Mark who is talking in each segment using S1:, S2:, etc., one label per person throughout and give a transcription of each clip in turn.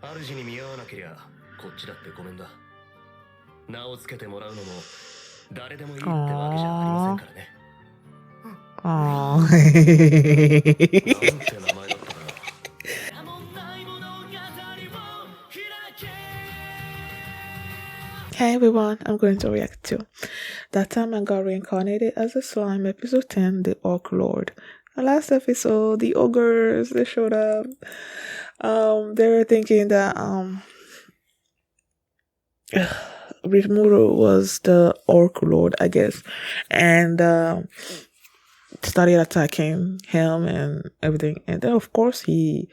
S1: 主に見合わなけりゃこっちだってごめんだ。名をつけてもらうのも誰でもいいってわけじゃありませんからね。
S2: Aww.
S1: なんて名前だったかな。
S2: Hey everyone, I'm going to react to That Time I Got Reincarnated as a Slime, episode 10, The Orc Lord. The last episode, the ogres, they showed up. They were thinking that Ritmuru was the Orc Lord, I guess, and started attacking him and everything. And then of course he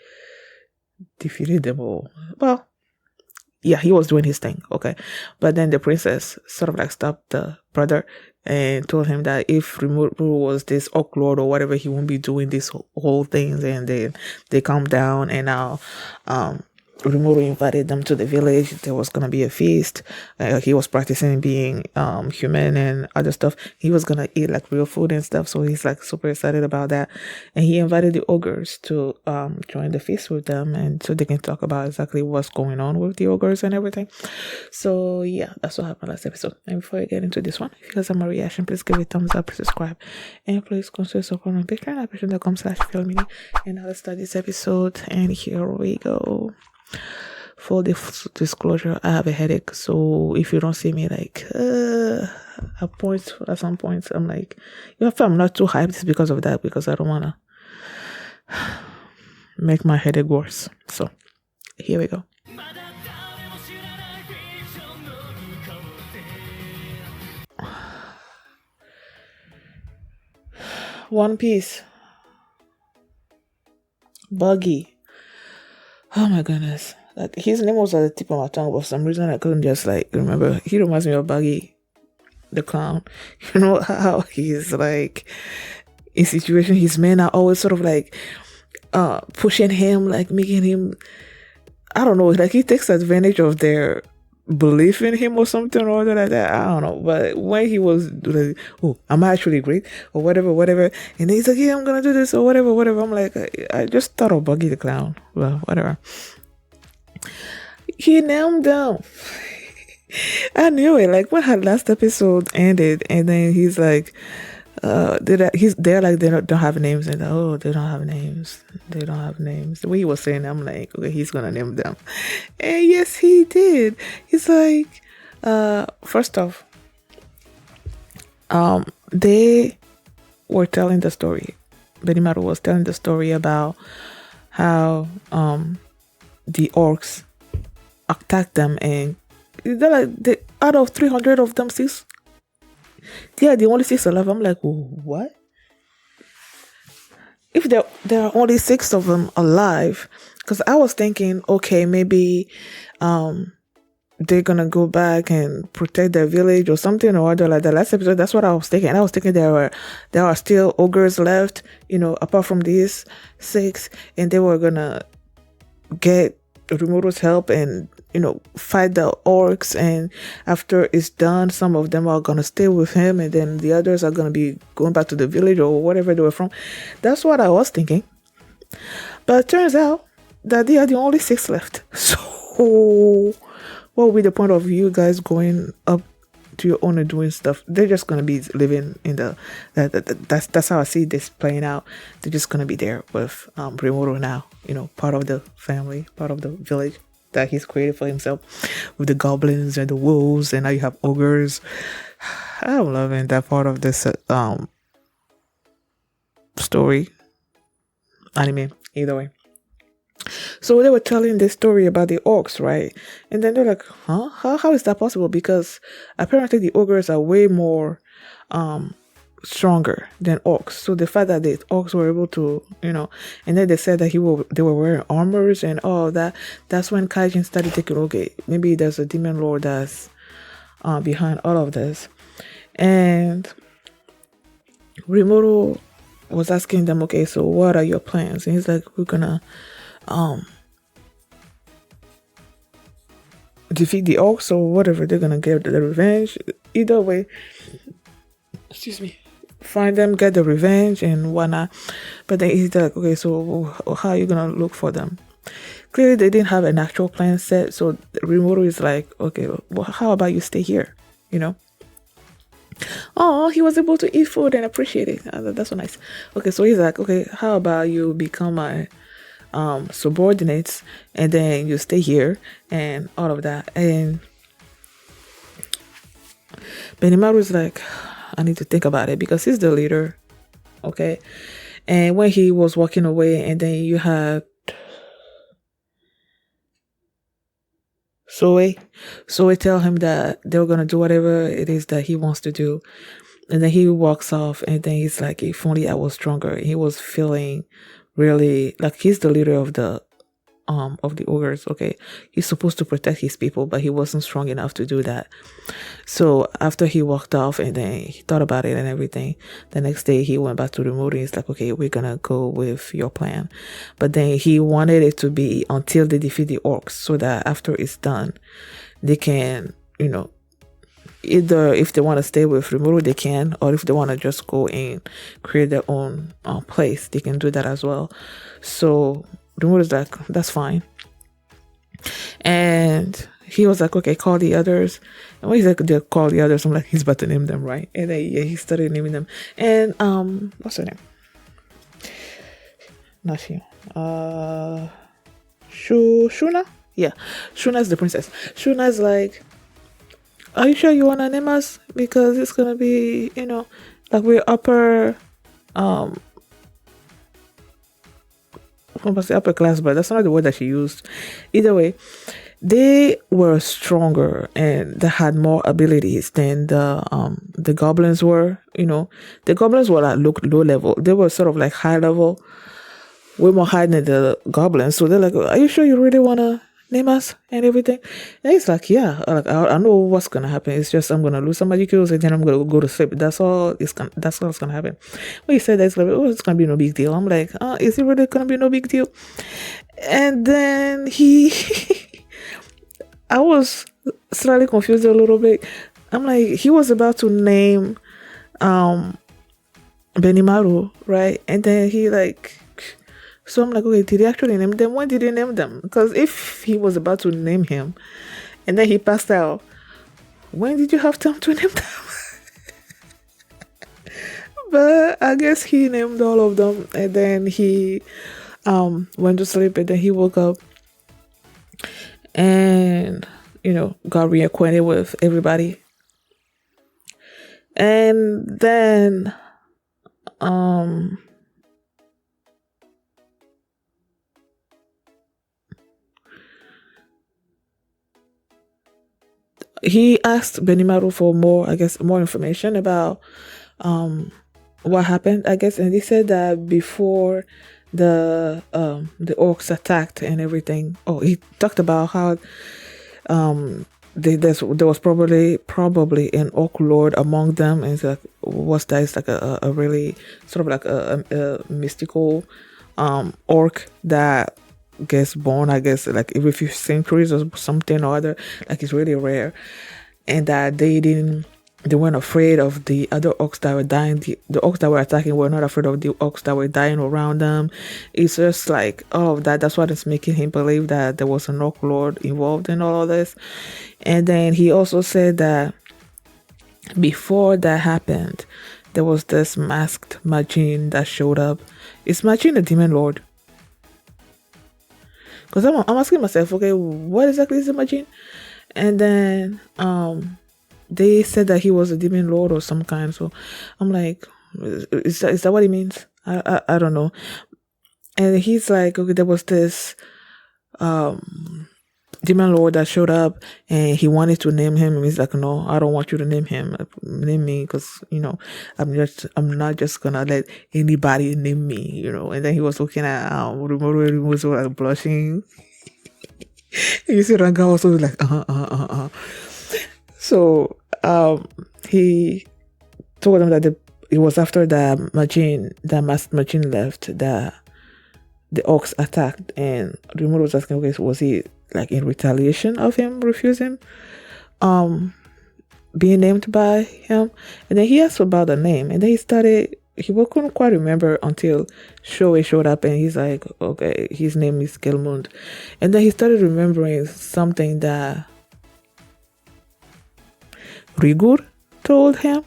S2: defeated them all. Well, yeah, he was doing his thing, okay. But then the princess sort of like stopped the brother and told him that if Rimuru was this Orc Lord or whatever, he won't be doing these whole things. And then they calmed down, and now Rimuru invited them to the village. There was gonna be a feast. He was practicing being human and other stuff. He was gonna eat like real food and stuff. So he's like super excited about that. And he invited the ogres to join the feast with them, and so they can talk about exactly what's going on with the ogres and everything. So yeah, that's what happened last episode. And before I get into this one, if you guys have my reaction, please give it a thumbs up, subscribe, and please consider supporting my Patreon at patreon.com/filmini. And now let's start this episode. And here we go. Full disclosure, I have a headache, so if you don't see me like at some points I'm like, if I'm not too hyped, it's because of that, because I don't want to make my headache worse. So here we go. One Piece. Buggy. Oh my goodness. Like, his name was at the tip of my tongue, but for some reason I couldn't just like remember. He reminds me of Buggy the clown. You know how he's like in situation, his men are always sort of like pushing him, like making him, I don't know, like he takes advantage of their belief in him or something or other like that. I don't know. But when he was like, oh, am I actually great or whatever, and he's like, yeah, I'm gonna do this or whatever. I'm like, I just thought of Buggy the clown. Well, whatever. He named them. I knew it. Like when her last episode ended, and then he's like, they're like they don't have names, and oh, they don't have names. They don't have names. The way he was saying, I'm like, okay, he's gonna name them, and yes, he did. He's like, first off, they were telling the story. Benimaru was telling the story about how the orcs attacked them, and they're like, out of 300 of them, the only 6 alive. I'm like, what? If there are only 6 of them alive, because I was thinking, okay, maybe they're gonna go back and protect their village or something or other like that. Last episode, that's what I was thinking. I was thinking there are still ogres left, apart from these 6, and they were gonna get Rimuru's help and fight the orcs, and after it's done, some of them are gonna stay with him, and then the others are gonna be going back to the village or whatever they were from. That's what I was thinking, but it turns out that they are the only 6 left. So what would be the point of you guys going up to your own and doing stuff? They're just gonna be living in that's how I see this playing out. They're just gonna be there with Rimuru now, part of the family, part of the village that he's created for himself, with the goblins and the wolves, and now you have ogres. I'm loving that part of this story, anime, either way. So they were telling this story about the orcs, right? And then they're like, huh? How is that possible? Because apparently the ogres are way more stronger than orcs. So the fact that the orcs were able to, and then they said that they were wearing armors and all that. That's when Kaijin started thinking, okay, maybe there's a demon lord that's behind all of this. And Rimuru was asking them, okay, so what are your plans? And he's like, we're gonna defeat the orcs or whatever. They're gonna get the revenge. Either way, excuse me, find them, get the revenge and whatnot. But then he's like, okay, so how are you gonna look for them? clearly they didn't have an actual plan set. So Rimuru is like, okay, well, how about you stay here? You know. Oh, he was able to eat food and appreciate it. That's so nice. Okay, so he's like, okay, how about you become my subordinates, and then you stay here and all of that. And Benimaru is like, I need to think about it because he's the leader. Okay. And when he was walking away, and then you had Soe tell him that they were gonna do whatever it is that he wants to do. And then he walks off, and then he's like, if only I was stronger. He was feeling really like he's the leader of the ogres. Okay. He's supposed to protect his people, but he wasn't strong enough to do that. So after he walked off, and then he thought about it and everything, the next day he went back to the mood. He's like, okay, we're gonna go with your plan. But then he wanted it to be until they defeat the orcs, so that after it's done, they can, either if they want to stay with Rimuru, they can, or if they want to just go and create their own place, they can do that as well. So Rimuru's like, that's fine. And he was like, okay, call the others. And when he's like, they call the others, I'm like, he's about to name them, right? And then he started naming them. And what's her name? Not she. Shuna? Yeah. Shuna is the princess. Shuna is like, are you sure you wanna name us? Because it's gonna be, like we're upper I was say upper class, but that's not the word that she used. Either way, they were stronger and they had more abilities than the goblins were. The goblins were like low level. They were sort of like high level, way more high than the goblins. So they're like, are you sure you really wanna name us and everything? And he's like, yeah, like I know what's gonna happen. It's just I'm gonna lose somebody kills, and then I'm gonna go to sleep. That's all it's gonna happen. When he said that, it's gonna be no big deal. I'm like, is it really gonna be no big deal? And then I was slightly confused a little bit. I'm like, he was about to name Benimaru, right? And then he like, so I'm like, okay, did he actually name them? When did he name them? Because if he was about to name him and then he passed out, when did you have time to name them? But I guess he named all of them, and then he went to sleep, and then he woke up and got reacquainted with everybody. And then he asked Benimaru for more information about what happened, I guess. And he said that before the orcs attacked and everything, he talked about how there was probably an orc lord among them, and it's like, what's that? It's like a really sort of like a mystical orc that gets born, I guess, like every few centuries or something or other. Like, it's really rare, and that they weren't afraid of the other orcs that were dying. The orcs that were attacking were not afraid of the orcs that were dying around them. It's just like all of that. That's what is making him believe that there was an orc lord involved in all of this. And then he also said that before that happened, there was this masked Majin that showed up. Is Majin a demon lord? Because I'm asking myself, okay, what exactly is a Majin? And then they said that he was a demon lord or some kind. So I'm like, is that what he means? I don't know. And he's like, okay, there was this demon lord that showed up, and he wanted to name him. And he's like, no, I don't want you to name him. Name me, because I'm not just gonna let anybody name me. And then he was looking at Rimuru was like blushing. You see Ranga also was like So he told him that it was after that masked Majin left that the orcs attacked, and Rimuru was asking, okay, so was he like in retaliation of him refusing being named by him? And then he asked about the name, and then he started he couldn't quite remember until Shoei showed up, and he's like, okay, his name is Gelmund. And then he started remembering something that Rigur told him.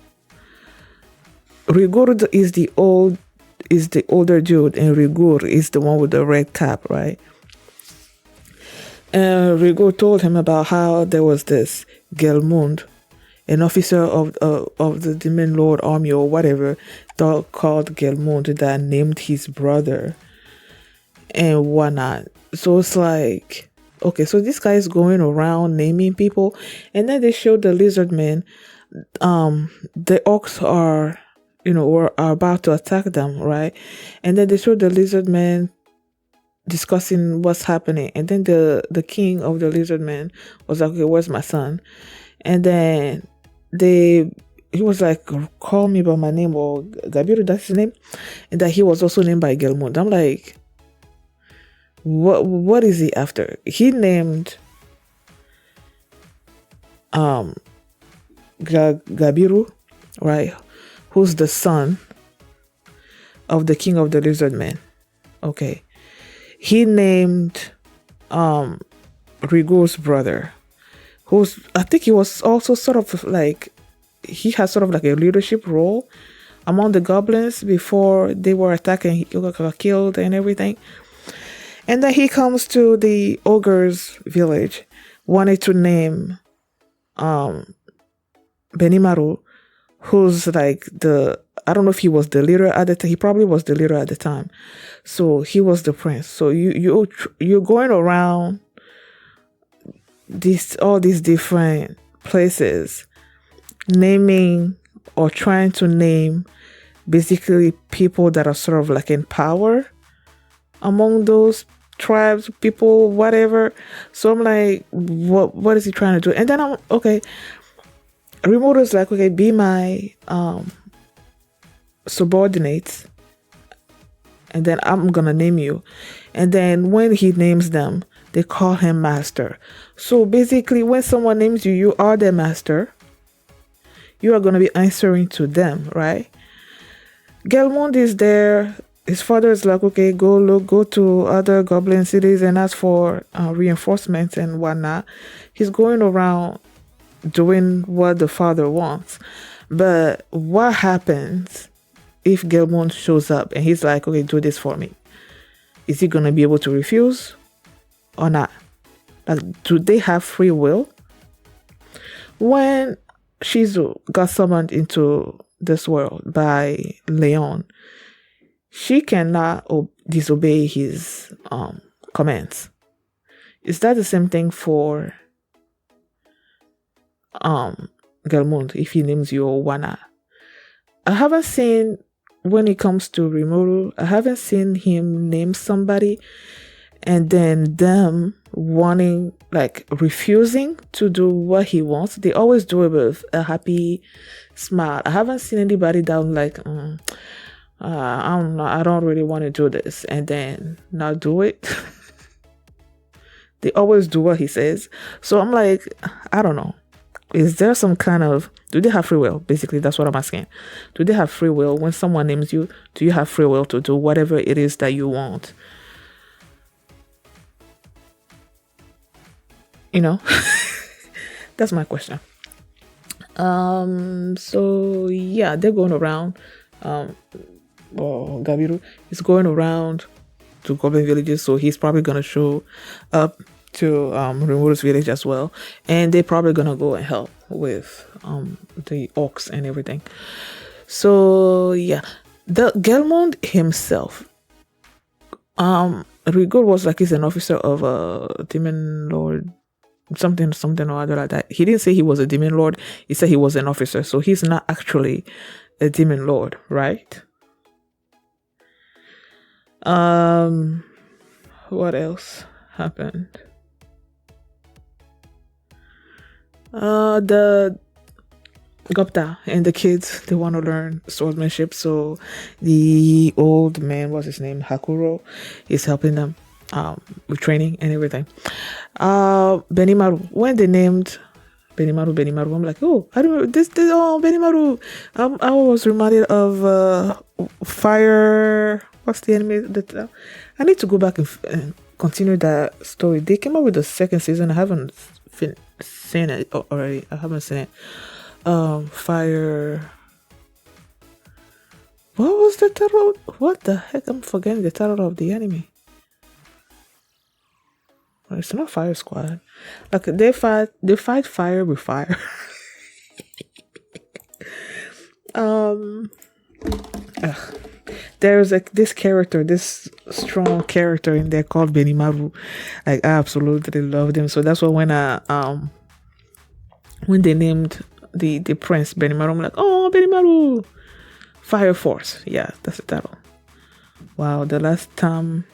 S2: Rigur is the older dude, and Rigur is the one with the red cap, right? And Rigur told him about how there was this Gelmund, an officer of the Demon Lord Army or whatever, called Gelmund, that named his brother and whatnot. So it's like, okay, so this guy is going around naming people, and then they showed the lizard men. The orcs are, are about to attack them, right? And then they showed the lizard men discussing what's happening, and then the king of the lizard men was like, okay, where's my son? And then he was like, call me by my name, or Gabiru, that's his name, and that he was also named by Gelmund. I'm like, what is he after? He named Gabiru, right, who's the son of the king of the lizard men. Okay, he named Rigur's brother, who's, I think he was also sort of like, he had sort of like a leadership role among the goblins before they were attacking. He got killed and everything. And then he comes to the ogre's village, wanted to name Benimaru, who's like I don't know if he was the leader at the time. He probably was the leader at the time. So he was the prince. So you're going around all these different places, naming or trying to name basically people that are sort of like in power among those tribes, people, whatever. So I'm like, what is he trying to do? And then I'm okay. Rimuru like, okay, be my subordinates, and then I'm gonna name you. And then when he names them, they call him master. So basically, when someone names you, you are their master. You are gonna be answering to them, right? Gelmund is there. His father is like, okay, go to other goblin cities and ask for reinforcements and whatnot. He's going around doing what the father wants. But what happens if Gelmund shows up and he's like, okay, do this for me? Is he going to be able to refuse or not? Like, do they have free will? When Shizu got summoned into this world by Leon, she cannot disobey his commands. Is that the same thing for Gelmund if he names you Wana? I haven't seen, when it comes to Rimuru, I haven't seen him name somebody and then them wanting, like, refusing to do what he wants. They always do it with a happy smile. I haven't seen anybody that like, I don't really want to do this, and then not do it. They always do what he says. So I'm like, I don't know. Is there some kind of, do they have free will? Basically, that's what I'm asking. Do they have free will? When someone names you, do you have free will to do whatever it is that you want? That's my question. So yeah, they're going around. Gabiru is going around to goblin villages, so he's probably gonna show up to Rimuru's village as well, and they're probably gonna go and help with the orcs and everything. So yeah, the Gelmund himself, Rigor was like, he's an officer of a demon lord, something or other like that. He didn't say he was a demon lord, he said he was an officer, so he's not actually a demon lord, right? What else happened? The Gupta and the kids, they want to learn swordsmanship, so the old man, what's his name, Hakuro, is helping them with training and everything. Benimaru, when they named Benimaru, Benimaru. I'm like, oh, I remember this. Oh, Benimaru. I was reminded of Fire. What's the anime? I need to go back and continue that story. They came up with the second season. I haven't seen it already. I haven't seen it. Fire. What was the title? What the heck? I'm forgetting the title of the anime. It's not Fire Squad. Like they fight fire with fire. There's like this character, this strong character in there called Benimaru. Like I absolutely loved him. So that's why when they named the prince Benimaru, I'm like, oh, Benimaru, Fire Force. Yeah, that's the title. Wow, the last time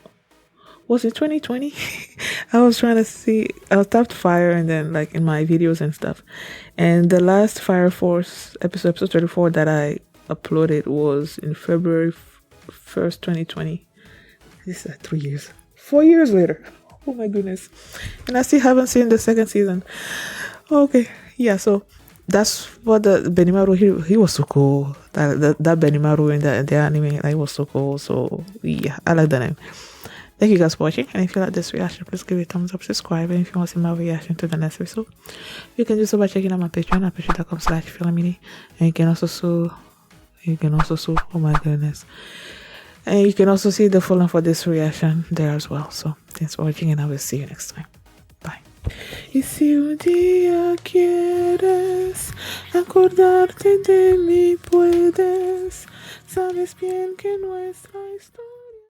S2: was it 2020? I was trying to see. I tapped Fire and then like in my videos and stuff. And the last Fire Force episode 34 that I uploaded was in February 1st, 2020. This is 3 years. 4 years later. Oh my goodness. And I still haven't seen the second season. Okay. Yeah, so that's what the Benimaru, he was so cool. That Benimaru in the anime, like, was so cool. So yeah, I like the name. Thank you guys for watching, and if you like this reaction, please give it a thumbs up, subscribe, and if you want to see my reaction to the next episode, you can do so by checking out my Patreon at patreon.com/philamini, and you can also oh my goodness, and you can also see the full length for this reaction there as well. So thanks for watching, and I will see you next time. Bye. Y si un día quieres acordarte de mí, puedes, sabes bien que nuestra historia